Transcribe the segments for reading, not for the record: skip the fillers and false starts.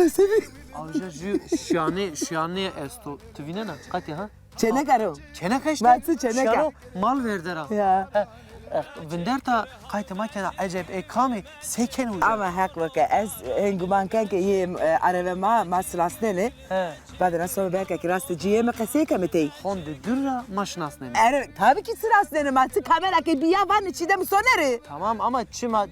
سبي Avca şiyane esto. Tüvine ne? Kati ha? çene karo. Çene işte. Matı çene Şiyano mal verdi ha. Ya. Vinderta kayta makina acayip ekami seken uca. Ama hak vaka ez henguman kanke ye arabama maslasnele. He. Badana sonra belki ki rasteciye mi kaseka meti. Honde dürra maşnas ne? Evet tabii ki sırasnele matı kamera ki bir yavan içinde mi soneri. Tamam ama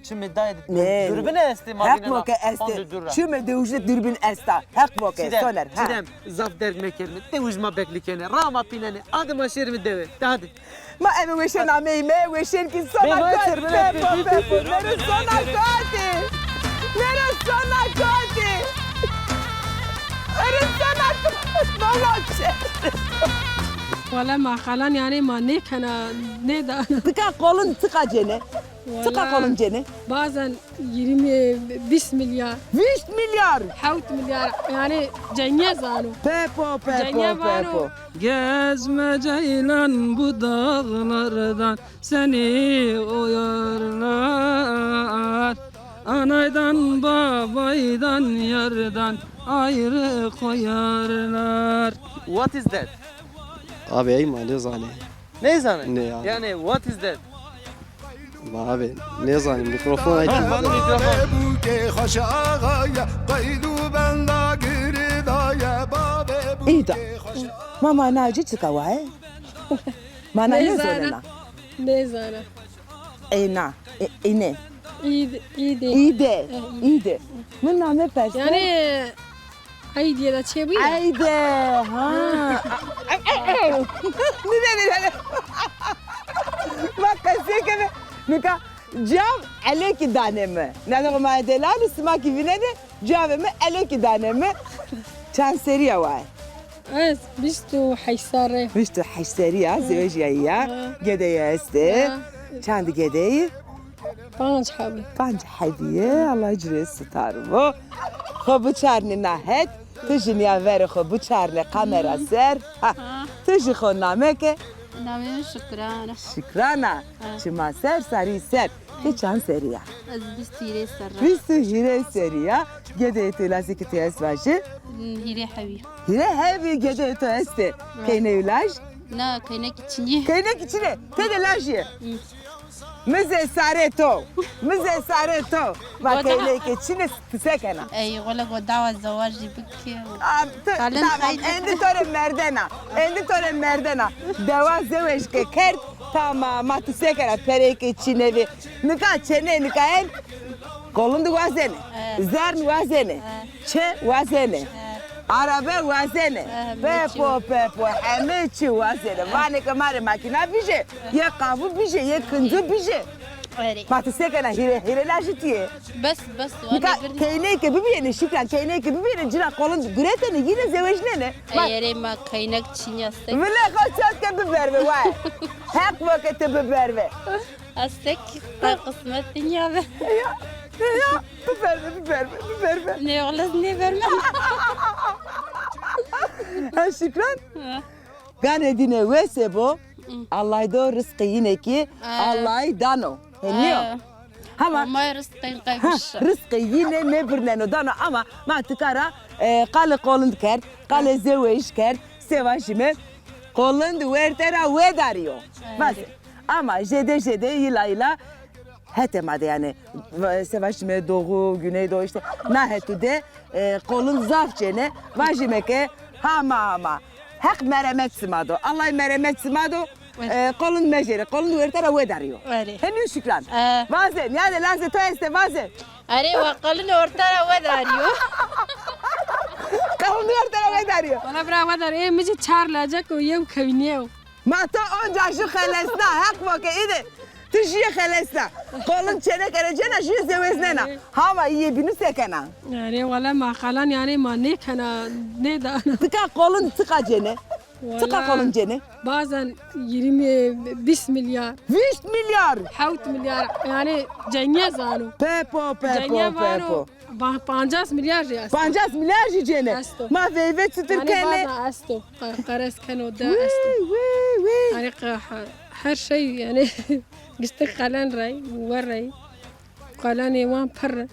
çime daydı. Ne? Dürbüne esti Hak makina. vaka este. Honde dürra. Çüme de ucret dürbün esta. Hak vaka soner. Çidem zaf der mekelini. De uzma beklikene. Rama pinene. Adım aşırı deve. Hadi. Ma evi weşen ameyme weşen ki sana Ben kati. veşer, ben Pepo. Nere sana kati. Nere sana kati. Nere sana kati. Nalaçe. ولا ما خلان يعني ما نيك أنا نيدا Tıka kolun tıka cene. Tıka kolun cene. bazen 20 milyar 20 milyar. حوت milyar yani cenye zanu Pepo Cenye var o. pepo. Gezme ceylan bu dağlardan seni oyarlar. Anaydan babaydan yardan ayrı koyarlar. What is that? Abi ey ne zani? Ne zanı? Ne ya? Yani what is that? Abi ne zani mikrofon Ha, açtım. bana mikrofon. İyi da. Mama naci tıka vay. Mana ne zoruna? ne zana Ena. İne. iyi değil İyi de. İyi de. Bunlar ne perse? yani ay diye de çebi Haydi. Ha. Ne? Bak kaseke mi? Nika cam eleki dane mi? Ne de ma delal isma ki vine de cam mi eleki dane mi? Çan seriya vay. az bistu haysare مش حشتريها زوجية قدية استي كان قدية panç habi بانج حبية الله يجري الستار مو خو بتشارني ناهد تجي يا فيري خو بتشارني كاميرا سير تجي خو نامك نعم شكرا شكرانا شما سير ساري سير كان سريع از بستيري سر بس هيري سريع قدية تلاسك تيسواجي هيري حبيب هيري هابي قدية تيستي كيني ولاج نا كينك تشني كينك تشني تدلاجي مزه سارتو ما كينك تشني تسكنا اي ولا دعوة الزواج بك عندي مردنا دوا زواج كرت tamam ما تسكنا بريك تشني نكا تشني نكاين قولن وازنه زرن وازنه چه وازنه Arabe vazene. Pepo. Hemeçi vazene. Vane kamare makina bije. Ye kavu bije, ye kındı bije. Matı sekana hire lajitiye. بس Nika وانا keyne ke bibiyene şükran keyne ke bibiyene cira kolun güretene yine zevejnene. يا ما كينك تشني استك Vile kaçak ke biberve vay. Hak vakit biberve. استك قسمت الدنيا Ya biberve. ني والله ني برمه Ha şükran. Gane dine vesebo. Allah'da rızkı yine ki Allah'dan o. Henliyor. Ama ما رزقي قيبش rızkı yine ne birnen dano ama ma tıkara kale kolun ker, kale zeveş ker, sevajime kolun vertera vedariyo. Bas. Ama jede yıla hetemade yani sevajime doğu güneydoğu işte nahetu de kolun zafçene vajime ke ama hak merhamet simado. Allah merhamet simado. Kolun mecere, kolun vertera vedariyo. Henüz şükran. Bazen yani lazım toeste bazen. أري وقلنا ورترى وداريو Kolun vertera vedariyo. wala bra wadar mici çar lacak o yev kaviniyo Mata onca şu xelesna hak vake ide. Tişiye xelesna. Kolun çene kerecena şu zeveznena. Hava iyi binu sekena. yani wala ma خلان yani ma nek ana neda Tıka kolun tıka cene. Tıka kolun cene. bazen 20 milyar 20 milyar. حوت milyar yani cenye zanu Pepo. cenye vanu 50 milyar riyas 50 milyar cene. Asto. Ma veyve yani Türkiye'ne. bazen asto qaras kano da asto يعني هر شيء يعني قصدي قلان راي وري قلاني وان بر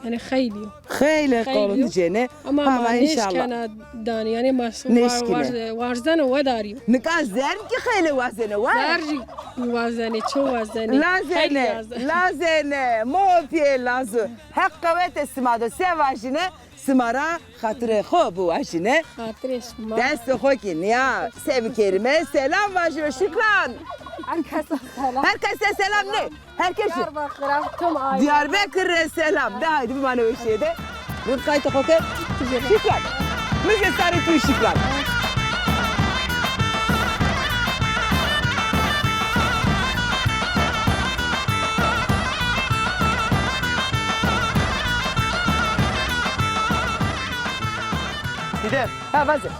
يعني خيليو خیلی خیلی. قولند جنه اما ما نیش انشالله کنه دانی یعنی نیش کنه. وارزن و داریم نکاح زن که خیلی وزنه زرجی وزنی چو وزنی لازنه لازنه موفی لازم حق قوت استماده سه واجنه سمارا خاطر خوب واجنه خاطرش ما دست خو کی نیا سه کرime selam واجنه شکران herkese selam ne herkes Diyarbakır'a tüm aile Diyarbakır selam de haydi bir bana bir şeyde Rıd kayıtı koke şükran müze sarı tüy şükran Gider. Ha vazir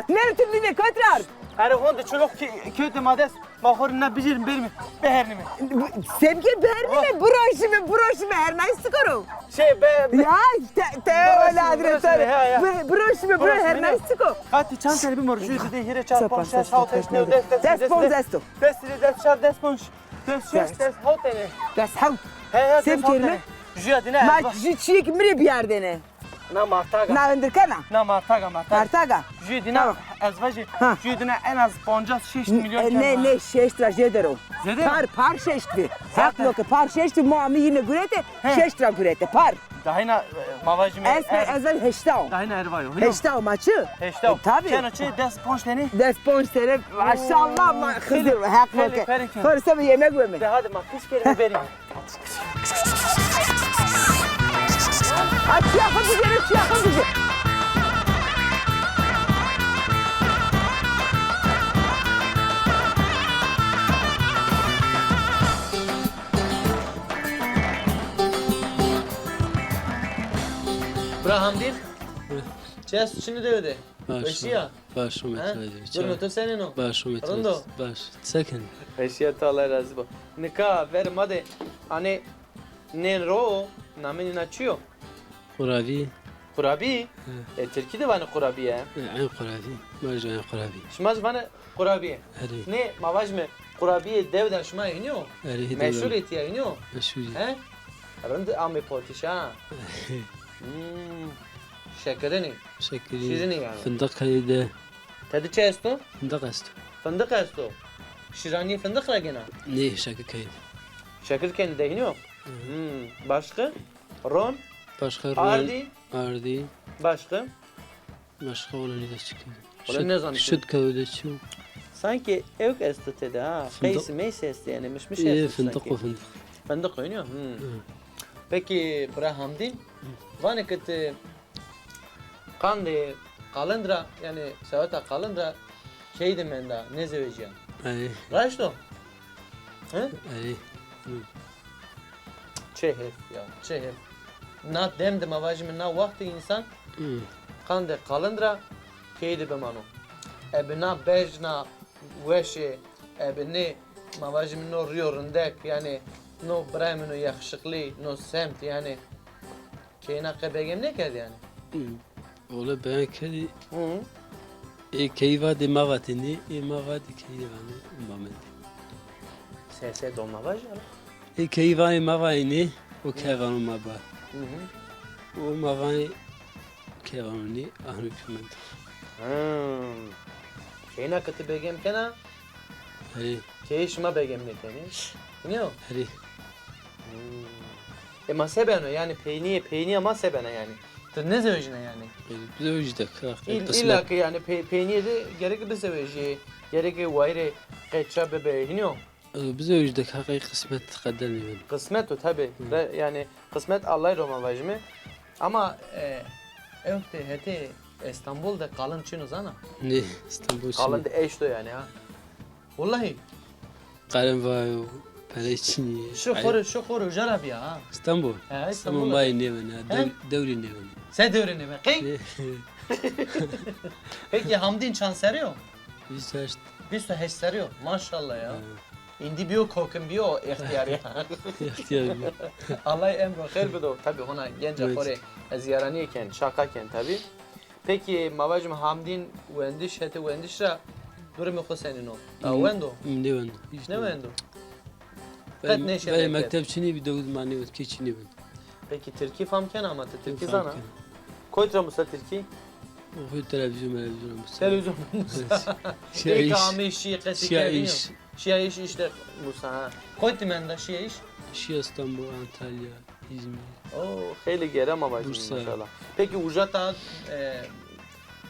Nerede tümlüğüne kötüler Her honda çoluk kötü mades. Mahor ne bilirim benim. Beherni mi? Sevgi beğenme broşumu her neyse koru Şey be. Ya te öyle adresler broşumu bro her neyse koru Hadi çantayı bir mor. Şu dedi yere çarpan Sopa, şaş halt eşne. Despon desto Des şar desponş. Des halt ene. Das hav He Sev kelime? Jüya dine. Ma jitçiyek mire bir yerde ne Na martaga. Na öndirkana Na martaga. Artaga Jüya dine. Ezvacı. Ha. Jüya dine en az 50-60 milyon. Ne şeştra jedero Zeder. Par şeştvi Haklo ki par şeştvi muammi yine gürete şeştra gürete par Dahina mavacı mı? Ezel heştao Dahina ervayo. Heştao maçı Heştav. Tabii Çenoçi desponş dene. Despon sene maşallah ma hızır haklo ki Peri. Korsa bir yemek verme De hadi ma kış kelime vereyim. Aç yakın bizi yakın bizi Braham değil. Çes şimdi de öde. Eşya. باش Durma tu senin o. باش Rondo. باش سكن Eşya ta Allah razı bu. Nika ver made. Hani ne ro nameni naçıyor. قرابي Kurabi. Türkiye'de var ne kurabiye. عين قرابي ما رجع عين قرابي Şimaz bana kurabiye. أري Ne mavaj mı? Kurabiye devden şuma iniyor. أري Meşhur etiye iniyor. مشهوري He? Rınd ame potişa. Şekerini. شكري Şirini yani. فندق هيدا Tadı çesto. فندق استو Fındık esto. Şiraniye fındık ragena. ليه شكك هيدا Şeker kendi de iniyor. Başka? Ron. باش Ardi. أردي Başka? مشخة ولا نيدا شكل Ulan ne zannediyorsun? شد كودا شو Sanki evk esteti de ha. Fındık. Kayısı meyse esti yani mişmiş إيه esti فندق sanki. وفندق Fındık oynuyor. Peki Brahamdin, vane kıtı kande kalendra yani sevata kalendra şeydi menda ne zeveciyan. أي Raşto? He? أي Çehef ya çehef. Na demde mavajime na vakti insan kande kalendra şeydi bemano. Ebe na bejna veşe ebe ne mavajime no riyorundek yani no bremino yakışıklı no semt yani keyna kebegem ne kerdi yani. والله بيان كذي Hı. إيه كيفا دي ما غاتني إيه ما غادي كيفا ما مندي Sese dolma var ya. إيه كيفا ما غايني وكيفا ما با Hı hı. وما غاي كيفا ني أهل كمان Keyna kötü begem kena, هري keyişma begem ne keni. Ne o? هري Ma sebeno yani peyniye ma sebena yani. Tır ne zevcine yani. بزوجتك İlla ki yani peyniye de gerek bir seveci, gerek vayre keça bebe ne o? بزوجتك حقيقي قسمت تقدرني من Kısmet o tabi. Yani kısmet Allah'ı Roma vajmi. Ama evde hete İstanbul'da kalın çinu zana. ني اسطنبول Kalın da eşto yani ha. Vallahi. قارن بايو بلاتشني Şu khoru jarab ya ha. اسطنبول Ha اسطنبول İstanbul'da. باي نيمن دوري نيمن Sen de öğrenme. Peki Hamdin çan seriyor. يساشت Bir sürü heş seriyor. Maşallah ya. İndi biyo kokun biyo ihtiyar ya. اختيار Allah emro khair bedo. Tabi ona gence Evet. kore ziyaraniyken, şakaken tabi. Peki mavacım Hamdin vendiş hete vendişra durumu ko senin o. Vendo. نيمن Ne vendo? Kat ne şey باي bekler? مكتب شني بدود معني وكي شني بن Peki Türkiye famken ama Türkiye Famken. zana. Koytra musa Türkiye? وخذ تلفزيون مثلا Televizyon musa. شيء İkami şi qesi شيء Şia iş işte musa ha. Koyti menda şia iş. شيء اسطنبول انطاليا ازمير Oo, hayli gerem ama Bursa. maşallah. Peki ujata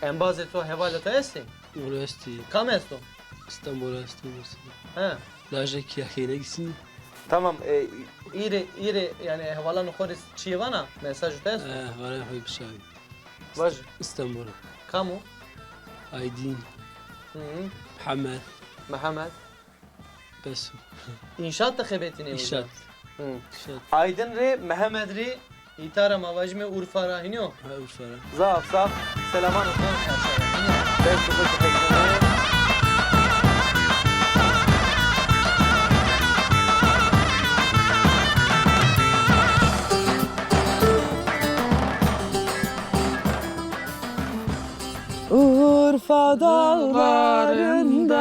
enbaze to hevalata esti? ورستي Kam esto? اسطنبول استي مثلا Ha. لاجك يا اخي نقسني Tamam. İri yani hevalan khoris çivana mesaj test. ولا خوي بشاوي Vaj. اسطنبول Kamu? ايدين Hı. محمد Mehmet. بس İnşaat da khebetini إشات Hı. إشات Aydın re Mehmet re İtara mavajme Urfa rahiniyo. هاي الفرق Zaf zaf. Selaman olsun. Ben çok teşekkür ederim. Urfa dağlarında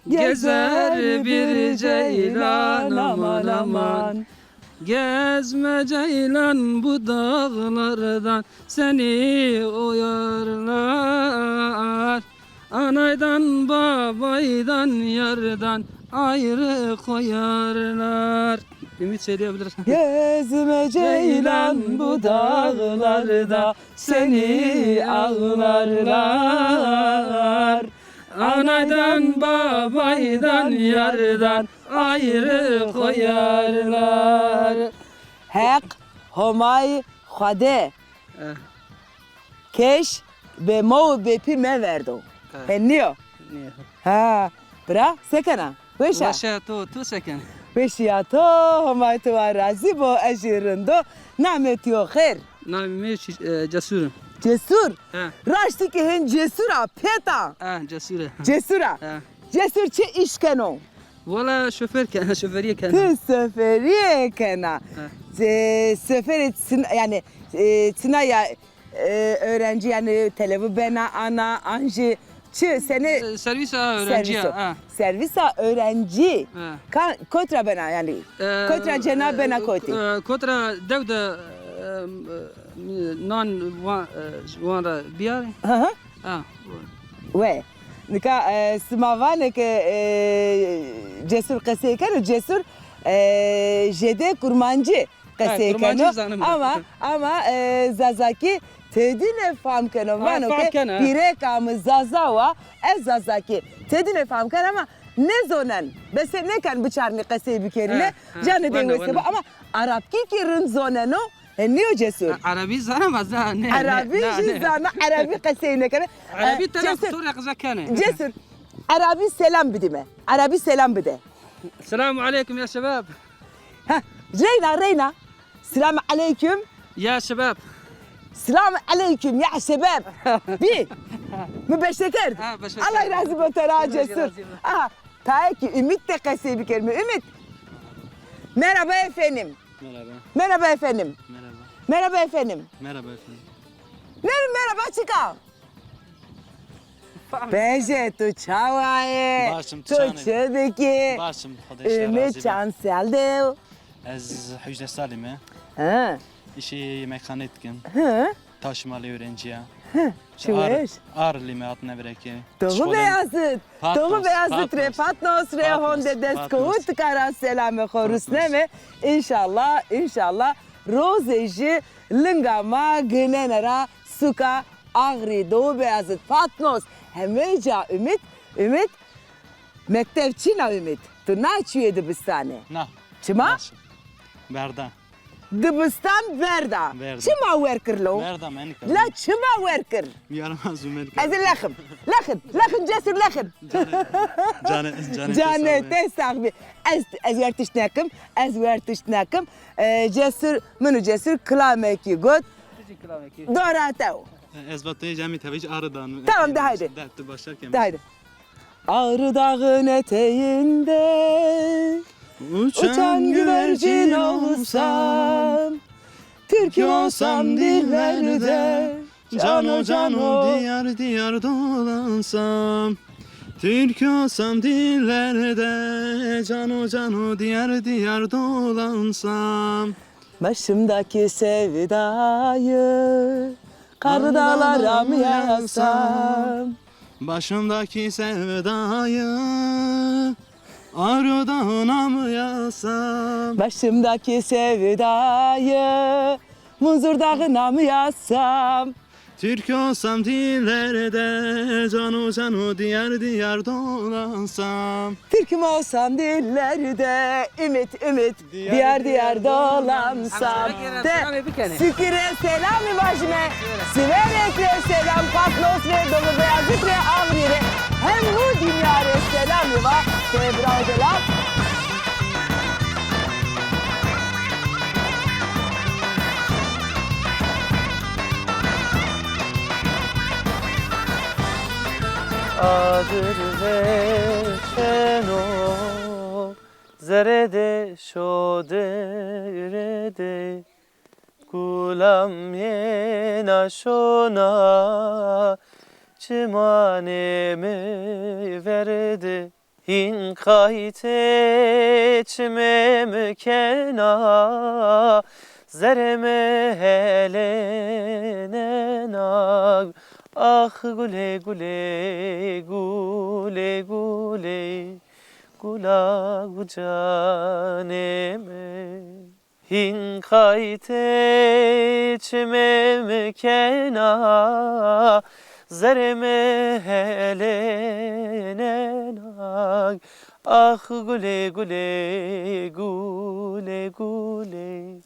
gezer bir ceylan aman aman. Gezme ceylan bu dağlardan seni oyarlar. Anaydan babaydan yardan ayrı koyarlar. Ümit söyleyebilirsin. Gezme ceylan bu dağlarda seni ağlarlar. Anaydan babaydan yardan ayrı koyarlar. Hak homay khade keş be mo be pi me verdo. Henniyo. Ha, bra sekana. Weşa. Başa tu seken. Weşia to homay to arazi bo ajirndo namet yo khair. Namime cesur. Cesur. Ha, Raşti ki hen cesura peta. ha cesur. Cesura. Ha. Cesur çi işkeno. Valla şoför kan, şoföriye kan. Tı seferiye kana. Sefer etsin yani sına ya öğrenci yani televi bena ana anji çi seni Servis öğrenci. Ha. servisa öğrenci. Ha. Kan kontra bena yani. Kontra cena bena koti. Kontra devde non vara biyar. Hı hı. Ha. Ve nika smavane ke cesur kase kan cesur jede kurmancı kase kurmancı kan zanım. ama zazaki tedine fam kan vano fam ke kan, ha. pire kam zazawa zazaki tedine fam kan ama ne zonan bes ne kan bıçarni kase bikerine canı de wese ama Arap ki kirin zonano niyo cesur Arabi zanamaz ha. Ne? Arabi jizana Arabi kase ne kan Arabi tane kutur yakza kane. Cesur. Arabi selam bidime. Arabi selam bide. Selamun aleyküm ya şebab. Ha, Reyna. Selam aleyküm. Ya şebab. Selam aleyküm ya şebab. Bir. Mübeşşeker. Ha, beşeker. Allah razı olsun ha Cesur. razı olsun. Aha. Ta ki Ümit de kase bir kelime. Ümit. Merhaba efendim. Merhaba. Merhaba efendim. Merhaba. Merhaba efendim. Merhaba efendim. Merhaba çıkal. Beje tu çavaye. Başım Tu çane. çedeki. Başım Xwedayşlar Ümit razı çanselde. Ez Hücre Salim'e. Ha. İşi yemekhaneye etkin. Hı. Taşımalı öğrenciye. Çuveş. Arlime adına vereki. Doğu Beyazıt. Patnos, Doğu Beyazıt Patnos. re Patnos re honde deskut kara selamı korus neme. İnşallah rozeji lingama gınenera suka ağrı Doğu Beyazıt Patnos. Hemeca Ümit mektepçina Ümit. Tu naçüye dibistane. Na. Çıma? Berda. Dibistan verda. Verda. Çıma verkirlo. Berda menik. La çıma verkir. Yaramaz Ümer. Ez lakın cesur lakın. Canete sahibi. Ez vertişnakim. Cesur, minu cesur klameki got. Doratev. Ez batayı cami tabici aradan. Tamam, de haydi. Dertte başlarken. De haydi. Ağrı dağın eteğinde uçan güvercin olsam, Türk olsam dillerde Cano diyar diyar dolansam. Türk olsam dillerde Cano diyar diyar dolansam. Başımdaki sevdayı karlı dağlara mı yazsam? Başımdaki sevdayı Ağrı Dağı'na mı yazsam? Başımdaki sevdayı Muzur Dağı'na mı yazsam? Türk olsam dillerde canu canu diyar diyar dolansam. Türk'üm olsam dillerde ümit ümit diyar diyar dolansam. De Sükire selam başime Siverekre selam Patlos ve dolu beyazık ve avrire Hem bu dünyare selam va Tebravdelam. Adır veşen o zerede şoderede Gulam yena şona çimanemi verdi Hin kayte çime kena zereme helenena Ah gule gule gule gule Gula caneme Hin kayte çime kena Zereme helenena Ah gule gule gule gule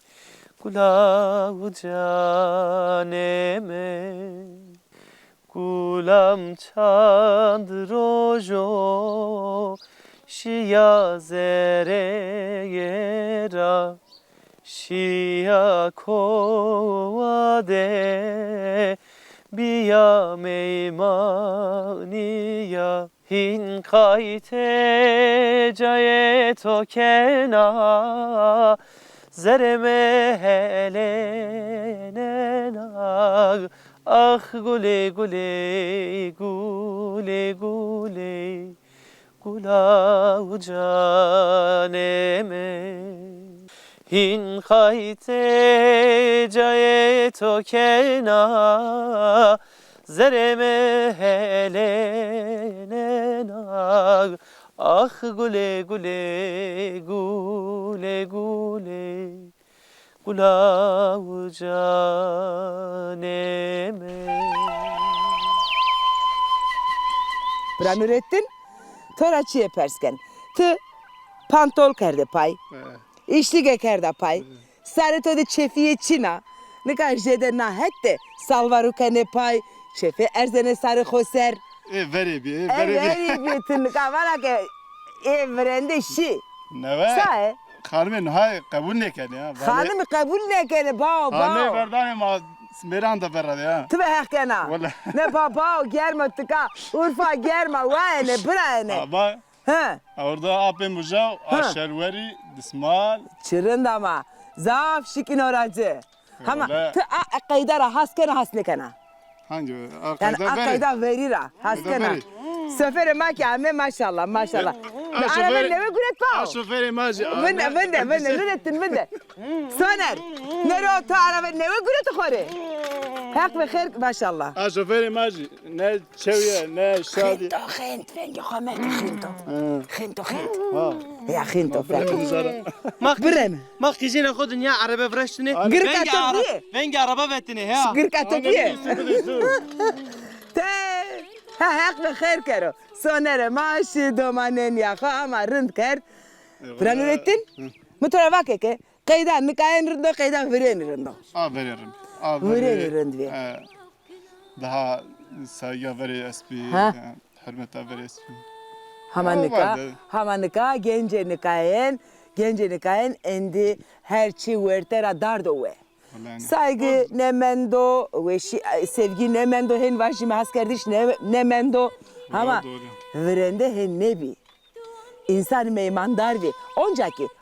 Gula caneme Gulam çandrojo Şia zereyera Şia kovade Biya meymaniya Hin kayte cayeto kena Zereme helenena Ah gule gule gule gule Gula caneme Hin kayte cayeto kena Zereme helenena Ah gule gule gule gule Gula caneme Branurettin Toraçiye persken Tı pantol kerde pay İşlige kerde pay Sarıto de çefiye çina Nika jede na hette Salvaru kane pay Çefe erzene sarı khoser Veri bir Everi bütün nika vana ke Evrende şi Ne var? Sae Hanımın hay kabul ne kene ya? Hanımı kabul ne kene bao Hanım bao verdane ma Meran da veradi ya. Tübe hekena Vallahi. Ne bao germa tıka Urfa germa Vayne brayne Ama Ha orada apem bucav aşerveri dismal. Çırında ama Zaf şikin oracı Ama Öyle. tı akaydara haskena hasnekena Hangi? Yani Arkada veri. akayda verira haskena veri. Sefere makame maşallah maşallah Araba neve güret bao Aşoferi maji. Vende gürettin vende Soner Nere o ta araba neve güret khore Hak ve khair maşallah Aşoferi maji. Ne çeviye ne şadi. Khint fengi khamet khint Ha. Ya khint Mak Brem mak kizine kodun ya araba vrashtini Gırka topiye Vengi araba vettini ya Gırka topiye Te Ha hak ve khair kero Soner maaşı domanen ya ama rınd ker Branurettin Mutora vakeke Kayda nikayen rındo kayda viren rındo Veririm. Viren rınd ve Daha saygı veri espi. Ha? Hürmete veri espi. Hamanika vardı. Hamanika gence nikayen endi herçi vertera dardo ve Vallahi. Saygı nemendo ve sevgi nemendo hen vajime haskerdiş nemendo ama Doğru. verende hen nebi İnsan meymandar ve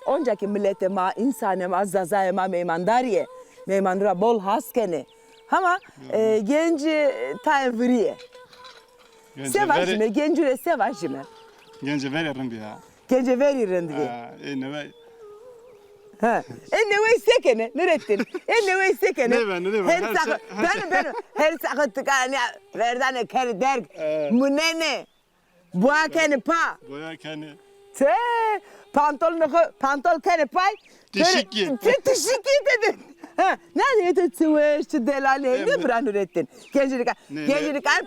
oncaki millete ma insane ma zazaya ma meymandariye meymandura bol haskene ama genci tayvriye sevajime gencure sevajime Gence veririm bir ya. gence veririn diye Ne var? Ha. Enne ve sekene Nurettin. Enne ve sekene. Ne ben, ne ben? Her şey- benim her sakın tıkanı verdane kere der. Munene. Buakene pa. Boya kendi. Te pantol kene pay. Teşekkür. Teşekkür dedin. Ha, ne dedi tüveş delale ne bran Nurettin. Gençlik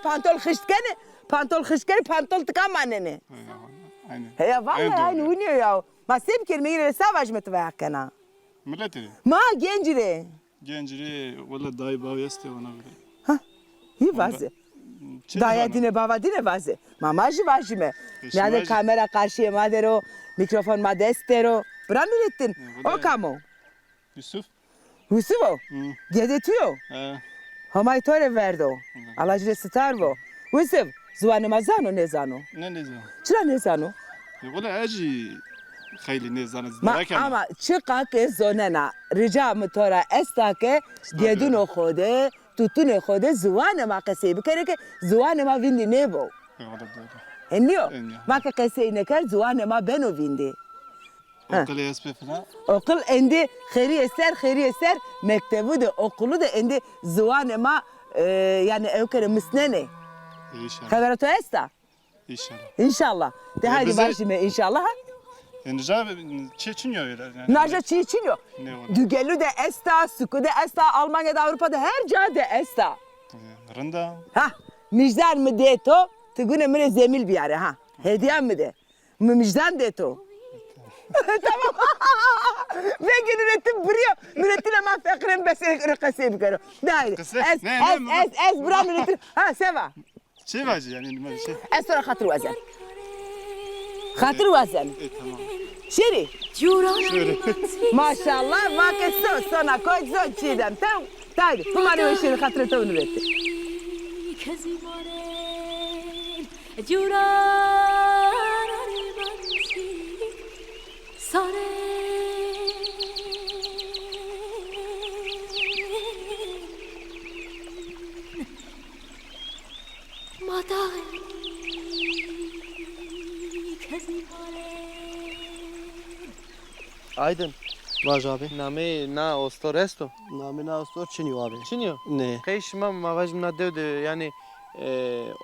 pantol hışkene. Pantol hışkene pantol tıkamanene. Aynen. Ya vallahi aynı oynuyor ya. Ma sem kelimeyi savaş mı tüvekena? Milletleri. Ma gencire. Genciri valla dayı bağı este ona göre. İyi vazı. Daya dine baba dine vazı. Mamajı vazı mı? Yani kamera karşıya madero, mikrofon madestero. Bran Nurettin. O kamo. Yusuf. Yusuf o. Gedetiyor. Hamay tore verdo. Alacile starvo. Yusuf. Zuanı mazano ne zano? Ne zaman? Çıra ne zano? Valla aci خیلی نزانه Ma زدرکم. ama çıkak zonena. Rica mı tora estake gedun o khode tutun o khode zuanı ma kese bir kere ki zuanı ma vindi ne bu? Valla doğru. Enliyor. Enliyor. Ma kese ne kar zuanı ma beno vindi. Okul espe falan. Okul endi kheri eser mektebu de okulu da endi zuanı ma yani evkere misnene. İnşallah. Haberto esta. İnşallah. İnşallah. De hadi bize- başıma inşallah. Yani Çeçinyo öyle. Yani. Naja çiçiniyor. Ne var? Dügellü de esta, Suku de esta, Almanya'da, Avrupa'da her cadde esta. Rında. Ha, müjdan mı de to? Tıgune mire zemil bir yere ha. Hediye mi de? Müjdan de to. Tamam. Ve Nurettin buraya. Nurettin ama fikrim besek rıkası bir kere. Dayı. Kısa? Es, Ne, es, ne? es, bura Nurettin. Ha, seva. Şey var yani böyle şey. Es sonra hatır vazen. Hatır vazen. Tamam. Şeri. Şöyle. Maşallah vakit sonra koy son çiğdem. Tamam. Dayı. Kumani ve şeri hatırı tavu Nurettin. Aydın. Vaj abi. Name na ostoresto. Namına sor çiniyor abi. Çinyo. Ne? Kayışma mavajım na devde yani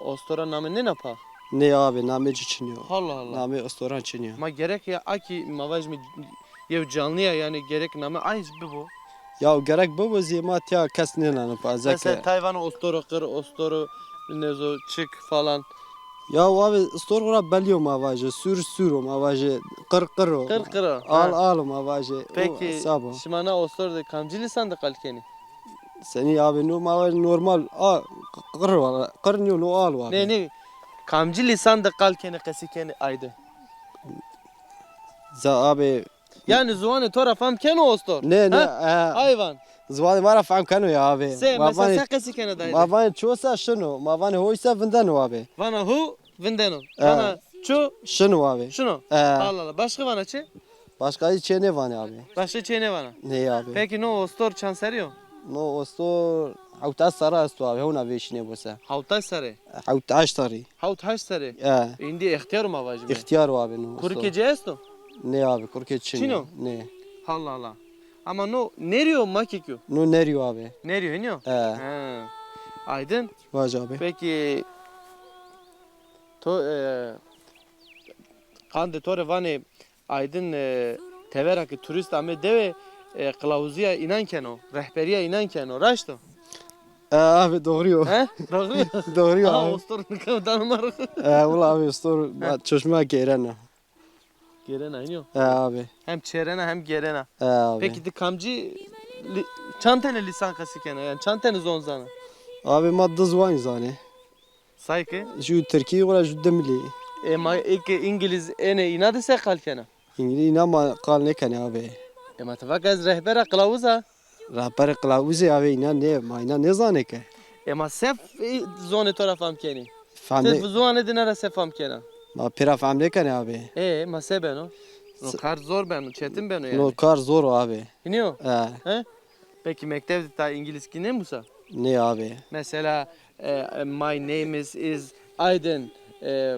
ostora name ne napa? Ne abi nameci çiniyor. Allah Allah. Name restoran çiniyor. Ma gerek ya aki mavajım yev canlıya yani gerek name ayız bu. Ya gerek bu ziyamat ya kes ne lanı Mesela fazla. Tayvan'a ostoro kır ostoro nezo çık falan. Ya abi store belliyor mavajı sür mavajı kır o. Kır kır o. Al mavajı. Peki Sabo. şimana ostor de kamcili sandı kalkeni. Seni abi no mavajı normal kır no al abi. Ne kamcı lisan da kalkeni kesikeni aydı. Za abi Yani zuanı torafam ken ostor. ne Hayvan. Zvan mara fam kanu ya abi. Se mesela sen kesikeni daydı. Mavani çosa şunu mavani hoysa vindano abi. Vana hu vindeno. Vana çu Şunu abi. şunu. Allah Allah. Başka vana çi? Başka hiç şey ne var abi? Başka çi vana? Ne abi? Peki no ostor çanseriyo? No osto hauta sara asto abi huna veşine bosa. Havtaş sarı. Hauta aştari. Havtaş sarı. Eh İndi ihtiyar mı avacım? ihtiyar abi no. Kurke cesto? Ne abi kurke çini. Çino? Ne? Allah Allah. Ama no neriyo makikyo? No neriyo abi? Neriyo iniyor? Ha. Aydın. Vaj abi. Peki kande tore vane Aydın teveraki turist ame deve kılavuzuya inanken o, rehberiye inanken o, raşto. Abi doğruyor. He? Doğru. Doğruyor Aha, abi. ostorun Danimarka. Ula abi stor çeşme gerena. Gerena iniyor. Abi. Hem çerena hem gerena. Abi. Peki de kamcı çantene lisan kasikene yani çantene zonzana. Abi madde zvan zani. Saykı. Şu Türkiye wala şu demli. Ema ilk İngiliz ene inadı se kalkena. İngiliz inama kal ne kan abi. Ema tavak az rehbera kılavuza. Rapper kılavuzu abi ina ne zane ke. Ema sef zone tarafam keni. Famle Sef zone dinara sefam kena. ma pira famle kan abi. Ma se beno. No kar zor beno, çetin beno yani. No kar zor abi. İniyor. He. Peki mektepte ta İngiliz ki ne musa? Ne abi? Mesela my name is Aydın.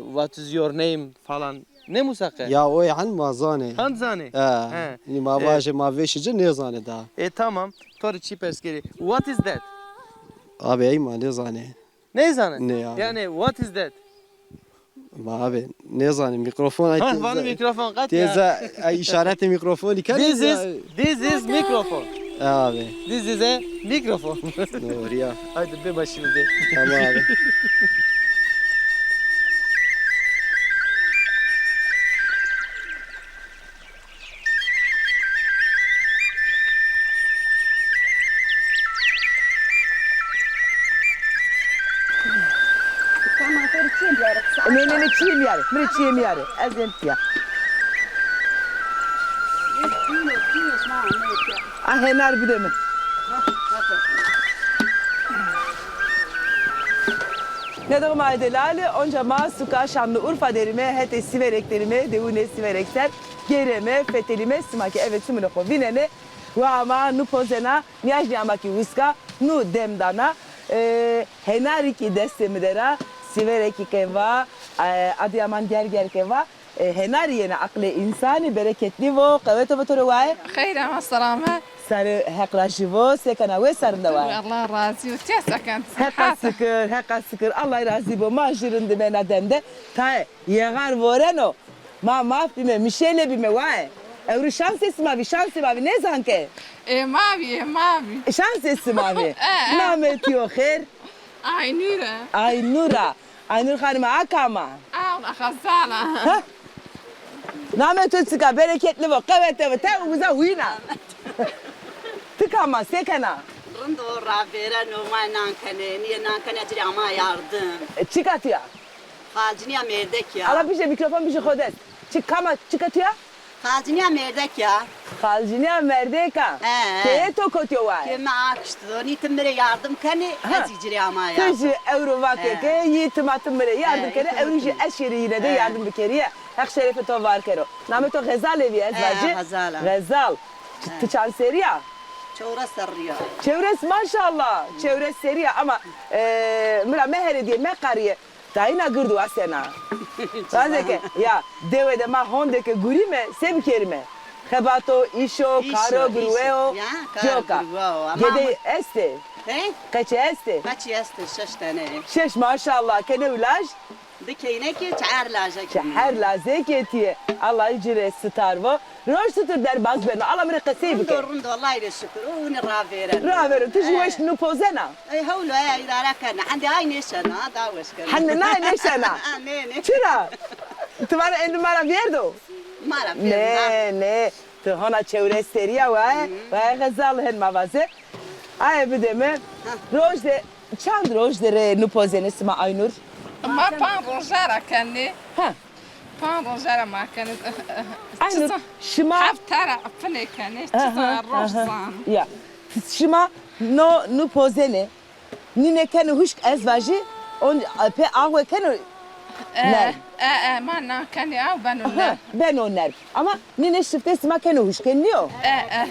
What is your name falan. Ne musakka? Ya o yani ma zane. Hand zane. He. Ni ma vaje ma veşici ne zane da. Tamam. Tori çi peskeri. What is that? Abi ey ma ne zane. Ne zane? Ne yani? Yani what is that? Ma abi ne zane mikrofon ay Ha, bana mikrofon kat ya. teyze ay işareti mikrofonu kan. This is microphone. Abi. This is a microphone. Doğru ya. Haydi bir başımızda. Tamam abi. Ne çiğim yarı. Mire çiğim yarı. Ezentiya. Ah henar bir de mi? Ne de ma delale onca ma suka Şanlıurfa derime hete sivereklerime devune siverekler gereme fetelime smaki evet simule ko vinene wa ama nu pozena niyajni amaki wiska nu demdana henariki destemidera sivereki keva Adıyaman gerger keva henari yene akle insani bereketli vo kavete vatoro vae خير مع السلامة sarı heklaşivo sekana ve sarında vae الله رازي وتيسا كانت Heka sıkır, Allah razı bu majırın de ben ademde. Ta yegar voreno. Ma mafime, mişele bime vae. Evru şans esmavi, şans esmavi ne zanke? مابي مابي Şans esmavi. Namet yo khair. اي نورة Aynura. Aynur hanıma akama. الله خزالة Ha? Namet ötsika bereketli bu. Kavete bu. Ta uza huyna. Tıkama sekana. Rındo ravera no ma nankane niye nankane acı ama yardım. Çıkartıyor. Halciniya merdek ya. Ala bir şey mikrofon bir şey kodes. Çıkama çıkartıyor. Halciniya merdek ya. Halciniya merdeka. Keye tokotuyor vae. Kime akıştı ni timere yardım kane acı ama ya. Tüjü evro vakeke yiğitim atım böyle yardım kere evruji eşyeri yine de yardım bir kere. Hak şerefe to var kero. Name to Gezal evi ezvacı. Gezal. Gezal. Tıçan seriya. Çora sarıyor. Çevres maşallah. Çevres seriya ama mıra meheri diye mekariye. Tayina gırdu asena. Tazeke ya devede ma hondeke gurime sevkerime. Hebato, işo, karo, grueo, joka. Gede este. He? Kaçı este? Kaç yastı 6 tane. Şeş maşallah kene ulaj. Dikeyne ki çağır lajak. Her lazeketiye Allah icre starvo. Roş tutur der baz beno. Allah mire kasey bike. Rındo Allah ile şükür. Onu ravera. Ravero tujweş nu pozena. Ay havlu ay idara kana. Andi ay neşana da weşkana. Hanne nay neşana. Ne. Çıra. Tumara en numara verdo. Mara Ne. Tu hona çevre seriya vay. Vay gazal hen mavaze. Ay bir de mi? Roş de çand roş de re nu pozene sima Aynur. ما بان رجارة كاني Ha. بان رجارة ما كانت Aynur. Şıma. حفتارة فني كاني تسا روزان Ya. Şıma no pozene. Nine kene huşk ezvacı. On pe ahwe kene. Ne? ما نا كاني أو بنو Ben onlar. Ama nine şifte sima kene huşk kenliyor.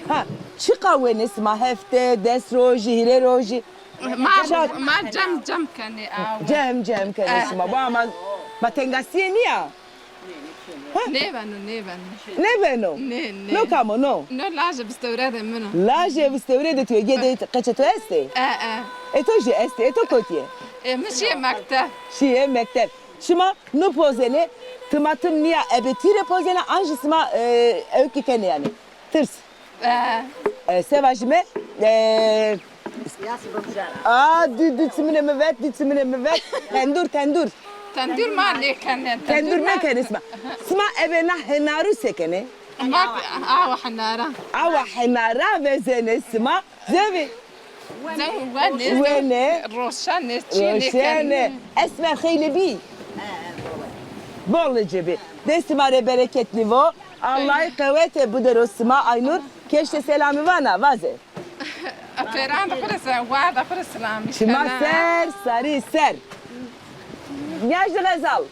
Ha. Çıka ve nesma hefte, desroji, hireroji. ما جم كاني أو Cem kene sima. Bu ama matengasiye niye? نيبانو Ne beno? ني No kamo no. نو لاجة بستورد منه Laje vistevrede tu gede kaçeto este. Eto je este, eto kotiye. مشي مكتب Şiye mektep. Şıma no pozene, tımatım niye ebetire pozene anjisma evki kene yani. Tırs. Sevajime. Yası bıcara. Dütümüne mi vet, dütümüne mi vet. Tendur. تندور ما لي كان Tendur ne kene isma. Sma evena henaru sekene. ما أو حنارة Ava henara ve zene sma. Zevi. زو Vene. روشان تشيني Roşene. Esmer heylebi. Bol cebi. Desmare bereketli vo. Allah'ı kavete bu derosma Aynur. Keşke selamı vana vaze. أفيران دخل وعد دخل السلام Şıma ser, sarı ser. Niyajlı Gezal.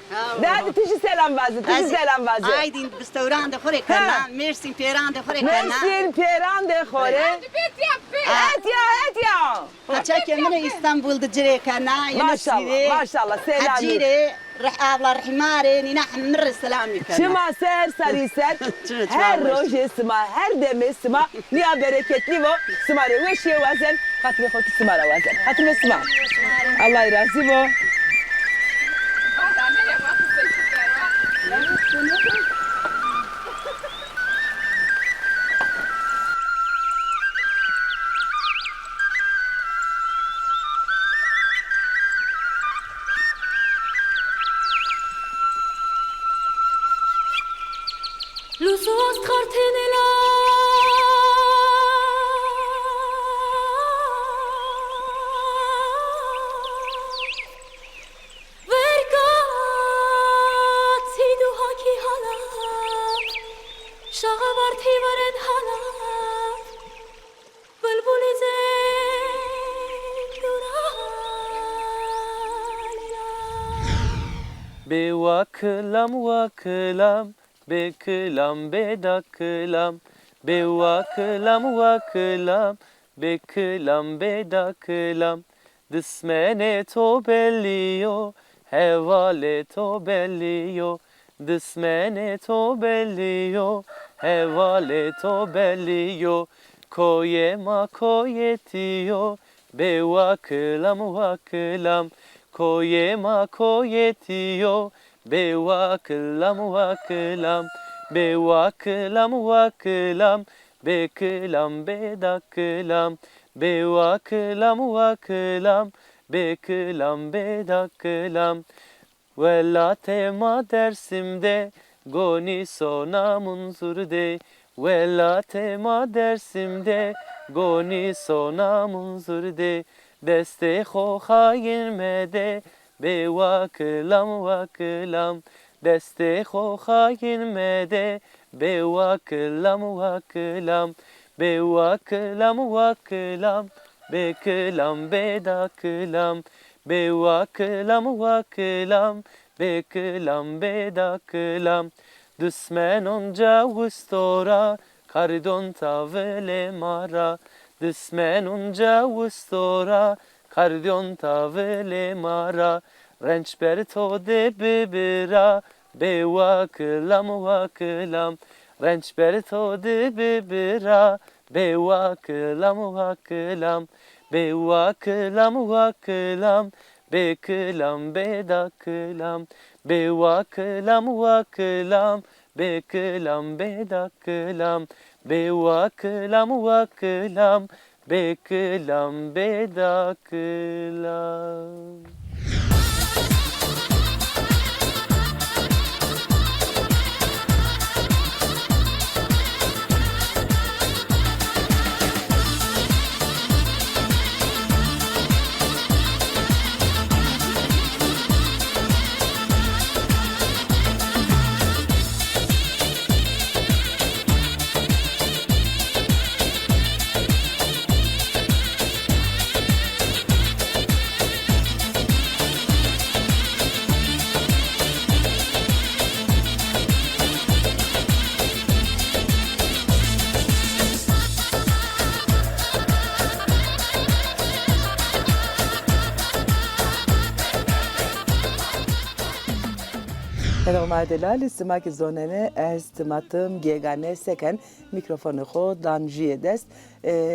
De hadi tişi selam vaze, tişi selam vaze. Aydin restoran de xore kana. Mersin peran de xore kana. Mersin peran de xore. Et ya. Haça kemine İstanbul'da cire kana. Maşallah, selam. Hacire رح أبلا رحماري نحن مر السلام كنا Çıma ser sarıser. Her roje sıma, her deme sıma. Niye bereketli bu? Sımarı ve şey vazen. Hatırı hoki sımara vazen. Hatırı sıma. Allah razı bu. لوسوس خرتنلا ورقات سيدو هاكي هلا شغبرتي ورد هلا بلبل زين دوراللا بوكلم وكلم بكلم بدكلم بوكلم وكلم بكلم بدكلم دسمنه تو بلیو هواله تو بلیو دسمنه تو بلیو هواله تو بلیو کوی ما کویتیو بوكلم وكلم کوی ما کویتیو بوكلم وكلم بوكلم وكلم بكلم بدكلم بوكلم وكلم بكلم بدكلم ولا tema dersimde goni sona munzurde ولا tema dersimde goni sona munzurde deste خو خاینمده به وکلم وکلم دست خو خاینمده به وکلم وکلم به وکلم وکلم به کلم بدکلم به وکلم وکلم به کلم بدکلم دسمن اونجا وستورا کردون تاول مارا دسمن اونجا وستورا کردون تاول مارا رنج بر تو ده ببرا به وکلم وکلم رنج بر تو ده ببرا به وکلم وکلم به وکلم وکلم به کلم بدکلم به وکلم وکلم به کلم بدکلم به وکلم وکلم به کلم بدکلم Normalde simak zonene ez timatım gegane seken mikrofonu xo danjiye dest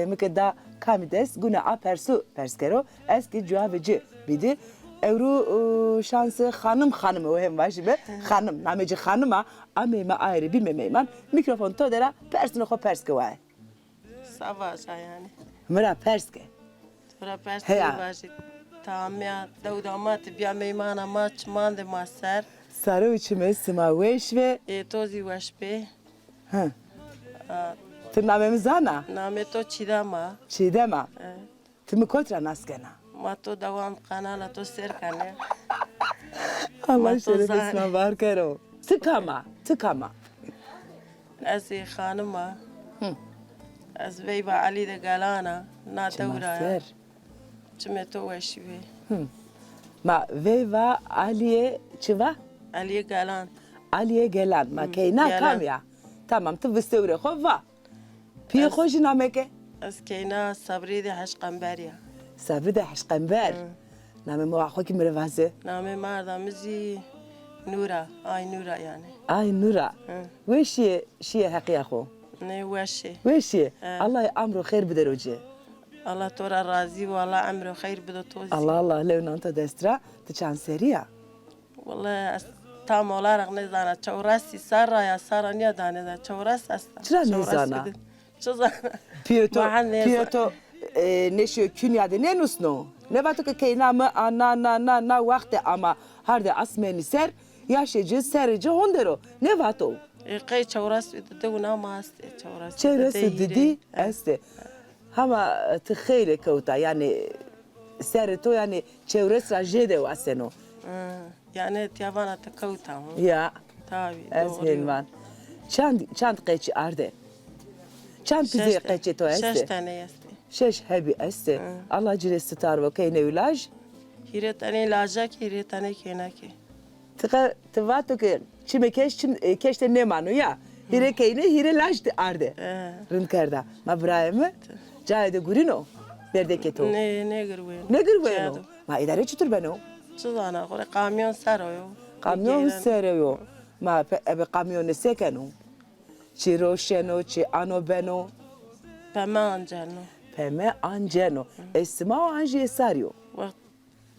mikda kamides gune apersu perskero eski cevabıcı bidi evru şansı hanım o hem var şimdi hanım nameci hanıma ameyme ayrı bilmemeyman mikrofon todera persunu xo perske var Savaşa yani. mera perske Tora perske Heya. başı. Tamam ya davdamat bia meymana maç mande maser. sarı içime simaveş ve Tozi vaşpe. tırnamemiz ana Name to çidama. çiğdema tımı kotra naskena Mato davam kanala to serkane. Allah şerefesine var kero tıkama Ezi hanıma. Az veyba Ali de galana. Na davra. ser Çime to vaşpe. ma veva Aliye çıva Ali galan. Aliye gelan ma keyna Gelan. kam ya tamam tı vıstevre xova piye xojina meke Az keyna sabri de haşkamberiya. sabri de haşqember نامه ما خو کی مروازه نامه مردمزی نورا آی نورا یعنی آی نورا وشی شیه حقیقه خو نه وشه وشی الله امر خیر بدروجه الله تو را راضی و الله عمر خیر بده توزی الله الله لو انت دسترا تشان سريع والله tam olarak ne zana çavrası sarra ya sarra niye dane da çavrası asta Çıra ne zana? Çıra Pietro neşe künyade ne nusno ne vato ke kayna mı na vakti ama harde asmeni ser yaşıcı serici hondero ne vato Qey çavrası de una maste çavrası çevresi dedi este ama تخيل كوتا يعني سرتو يعني çevresi rajede vaseno yani tiyavana takauta ya tabi ez helvan çand qeçi arde çand bize qeçi to este 6 tane yasti şeş hebi este Allah ciresi tar ve kayne ilaj hire tane lajak hire tane kenaki tvato ke çime keşte ne manu ya hire kayne hire laj arde rın kerda ma brayme cayde gurino berdeke to ne ne gurveno ma idare çutur beno Çızana kore kamyon saroyo kamyon sereyo ma ebe kamyon sekeno ci rosheno ci ano beno pema anjano peme angeno esma anje sario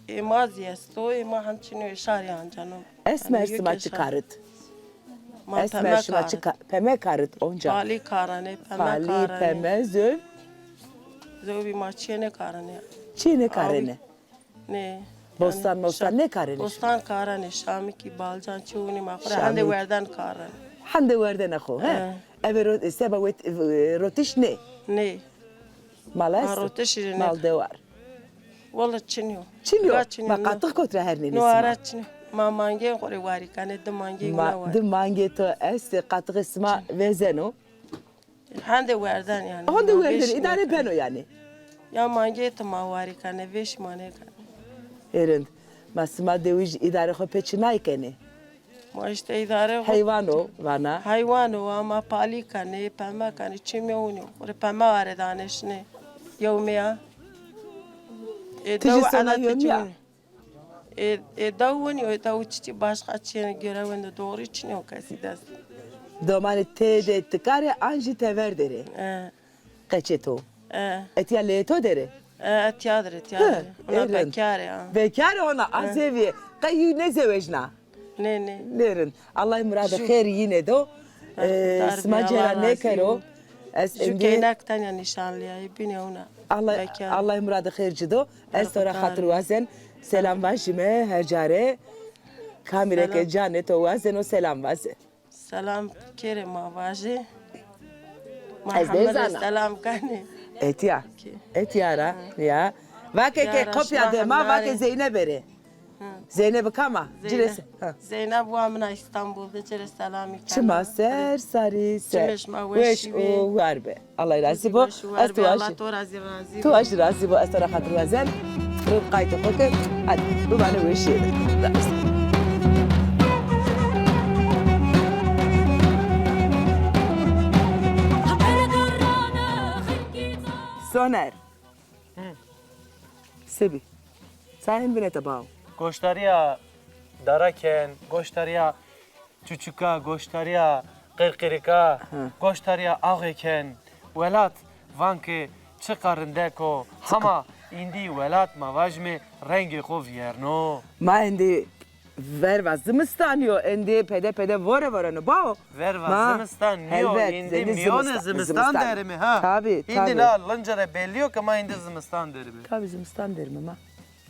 imaz yesto ima hançino şari anjano esma çıkarıt esma peme karıt onca pali karane pali peme zöv zövi maçene karane çine karene ne bostan ne karene bostan karane şami ki balcan çuni ma kore hande verden karane hande verden akho he ebe seba rotiş ne ne malas rotiş ne malde var Valla çiniyor. Çiniyor. Ma katık kotra her neyse. No ara çiniyor. Ma mange korevari kane de mange ma var. de mange to este katık isma vezeno. Hande verden yani. Hande verden idare beno yani. Ya mange to mavari kane veş mane kane. Erind. Ma sma de uj idare ho peçinay kene. Ma işte idare Hayvano vana. Hayvano ama pali kane pema kane çimiyor. Kore pema var danışne. Yevmiya. Tiji sana yevmiya. Davuni o da uçti başka çene görevinde doğru için yok asidas. Domani te de tkare anji te verdere. Kaçeto. Etiya leto dere. Tiyadre. Ona bekar ya. Bekar ona azevi. Kayu ne zevejna. Ne. Lerin. Allah murada khair yine do. Smajera ne karo. Şu kaynaktan ya nişanlıya bine ona. Allah murada khair cido. Ez tora khatır vazen. Selam vajime her care. Kamire ke canet o vazen o selam vazen. Selam kere mavaji. Muhammed selam kane. Etiyara ya. Vake ke kopya de ma vake Zeynep bere. Zeynep kama. Ciresi. Zeynep bu amına İstanbul'da cire selam ikram. Çıma ser sari ser. Weş o varbe. Allah razı bu. Allah to razı. Tu aş razı bu. Astara khatır vazen. Rub qayta qoke. Hadi bu bana weşi. Soner. Sebi. Sen bine tabağı. Goştarıya daraken, goştarıya çuçuka, goştarıya qirqirika, goştarıya ağeken, velat vanke çıkarındeko, hama indi velat mavajme rengi xov yerno. Ma indi verva zimistanio, indi pede vore bao. Verva zimistanio, indi miyone zimistan derimi ha. Tabii. İndi la lancere belli yok ama indi zimistan derimi. Tabii zimistan derim ama.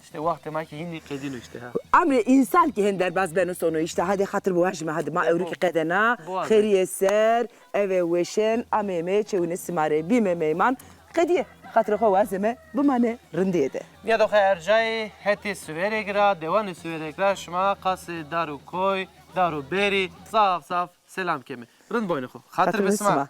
İşte vakti ma ki hindi qedino işte ha. Amre insan ki hender baz benu sonu işte hadi hatır bu hajme hadi ma evruki qedena khiriye ser eve weşen ameme çevine simare bime meyman qediye hatır xo vazeme bu mane rindiyede. Ya da ercai heti süveregra, devanı süveregra şma qası daru koy, daru beri, saf selam kemi. Rind boynu xo. Hatır bisma.